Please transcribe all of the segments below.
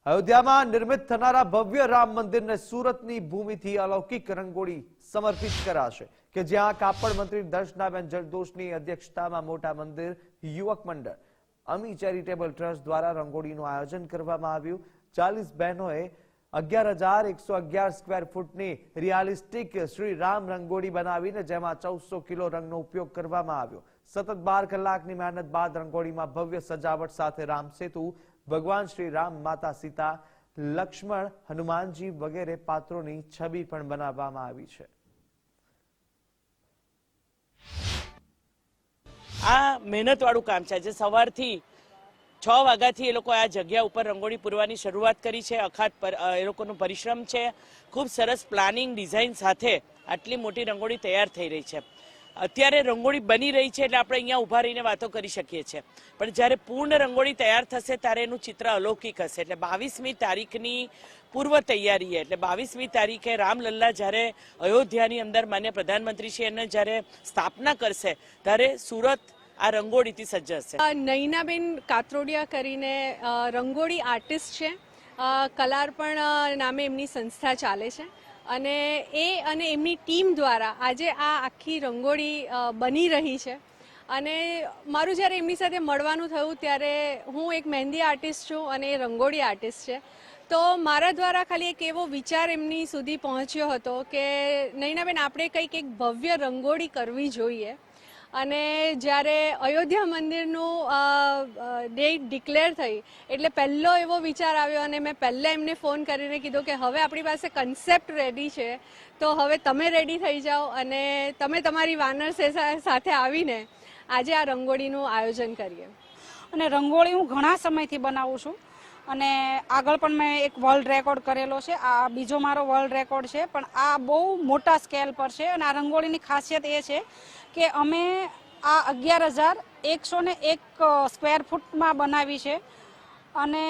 અયોધ્યામાં નિર્મિત થનારા ભવ્ય રામ મંદિરને સુરતની ભૂમિથી અલૌકિક રંગોળી સમર્પિત કરાશે કે જ્યાં કાપડ મંત્રી દર્શનાબેન જરદોશની અધ્યક્ષતામાં મોટા મંદિર યુવક મંડળ અમી ચેરિટેબલ ટ્રસ્ટ દ્વારા રંગોળીનું આયોજન કરવામાં આવ્યું। 40 બહેનોએ 11,111 સ્ક્વેર ફૂટની રિયાલિસ્ટિક શ્રી રામ રંગોળી બનાવીને જેમાં 1400 કિલો રંગનો ઉપયોગ કરવામાં આવ્યો। સતત 12 કલાકની મહેનત બાદ રંગોળીમાં ભવ્ય સજાવટ સાથે રામ સેતુ, ભગવાન શ્રી રામ, માતા સીતા, લક્ષ્મણ, હનુમાનજી વગેરે પાત્રોની છબી પણ બનાવવામાં આવી છે। આ મહેનતવાળું કામ છે। આજે સવારથી 6 વાગ્યાથી એ લોકો આ જગ્યા ઉપર રંગોળી પૂરવાની શરૂઆત કરી છે। અખાત એ લોકોનો પરિશ્રમ છે। ખૂબ સરસ પ્લાનિંગ ડિઝાઇન સાથે આટલી મોટી રંગોળી તૈયાર થઈ રહી છે। અત્યારે રંગોળી બની રહી છે એટલે આપણે અહીંયા ઊભા રહીને વાતો કરી શકીએ છીએ, પણ જ્યારે પૂર્ણ રંગોળી તૈયાર થશે ત્યારે એનું ચિત્ર અલૌકિક હશે। એટલે 22મી તારીખની પૂર્વ તૈયારી એટલે 22મી તારીખે રામલલ્લા જ્યારે અયોધ્યાની અંદર માન્ય પ્રધાનમંત્રી છે એને જ્યારે સ્થાપના કરશે ત્યારે સુરત આ રંગોળીથી સજ્જ હશે। નૈનાબેન કાત્રોડિયા કરીને રંગોળી આર્ટિસ્ટ છે, કલાર્પણ નામે એમની સંસ્થા ચાલે છે અને એમની ટીમ દ્વારા આજે આ આખી રંગોળી બની રહી છે। અને મારું જ્યારે એમની સાથે મળવાનું થયું ત્યારે હું એક મહેંદી આર્ટિસ્ટ છું અને એ રંગોળી આર્ટિસ્ટ છે, તો મારા દ્વારા ખાલી એક એવો વિચાર એમની સુધી પહોંચ્યો હતો કે નૈનાબેન આપણે કંઈક એક ભવ્ય રંગોળી કરવી જોઈએ। અને જ્યારે અયોધ્યા મંદિરનું ડેટ ડિક્લેર થઈ એટલે પહેલો એવો વિચાર આવ્યો અને મેં પહેલાં એમને ફોન કરીને કીધું કે હવે આપણી પાસે કન્સેપ્ટ રેડી છે, તો હવે તમે રેડી થઈ જાઓ અને તમે તમારી વાનર સાથે આવીને આજે આ રંગોળીનું આયોજન કરીએ। અને રંગોળી હું ઘણા સમયથી બનાવું છું અને આગળ પણ મેં એક વર્લ્ડ રેકોર્ડ કરેલો છે। આ બીજો મારો વર્લ્ડ રેકોર્ડ છે, પણ આ બહુ મોટા સ્કેલ પર છે। અને આ રંગોળીની ખાસિયત એ છે કે અમે આ 11,101 સ્ક્વેર ફૂટમાં બનાવી છે અને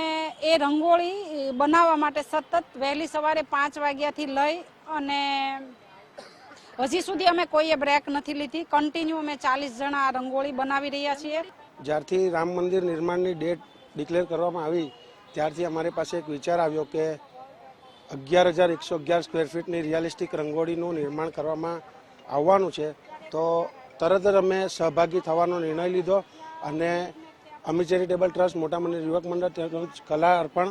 એ રંગોળી બનાવવા માટે સતત વહેલી સવારે 5 વાગ્યાથી લઈ અને હજી સુધી અમે કોઈએ બ્રેક નથી લીધી। કન્ટિન્યુ અમે 40 જણા આ રંગોળી બનાવી રહ્યા છીએ। જ્યારથી રામ મંદિર નિર્માણની ડેટ ડિક્લેર કરવામાં આવી ત્યારથી અમારી પાસે એક વિચાર આવ્યો કે 11,111 સ્ક્વેર ફીટની રિયાલિસ્ટિક રંગોળીનું નિર્માણ કરવામાં આવવાનું છે, તો તરત જ અમે સહભાગી થવાનો નિર્ણય લીધો અને અમી ચેરિટેબલ ટ્રસ્ટ, મોટા મંદિર યુવક મંડળ તેમજ કલા અર્પણ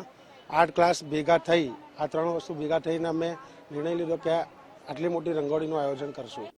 આર્ટ ક્લાસ ભેગા થઈ, આ 3 વસ્તુ ભેગા થઈને અમે નિર્ણય લીધો કે આટલી મોટી રંગોળીનું આયોજન કરશું।